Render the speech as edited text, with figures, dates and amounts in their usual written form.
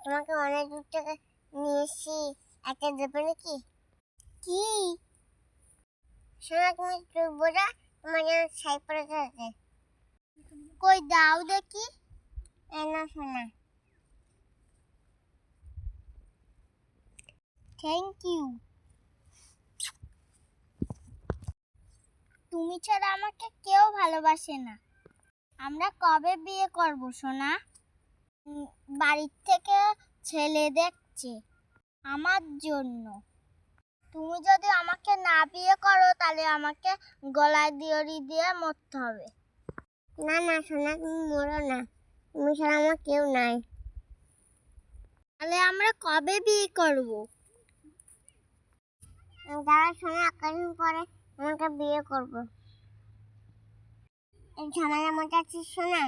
তোমাকে অনেক দূর থেকে নিয়ে এসেছি, একটা দেবে নাকি? কি সোনা, তুমি চোখ বোঝা, তোমার যেন ছাই পড়ে গেছে। কই দাও দেখি। এই না সোনা। Thank you. তুমি ছাড়া আমাকে কেউ ভালোবাসে না। আমরা কবে বিয়ে করব সোনা? বাড়ির থেকে ছেলে দেখছে আমার জন্য। তুমি যদি আমাকে না বিয়ে করো তাহলে আমাকে গলায় দড়ি দিয়ে মরতে হবে। না না সোনা, তুমি মরো না, তুমি ছাড়া আমার কেউ নাই। তাহলে আমরা কবে বিয়ে করব? দাঁড়া সোনা, কদিন পরে আমাকে বিয়ে করব। এই ঝামেলা মোটাচ্ছিস সোনা?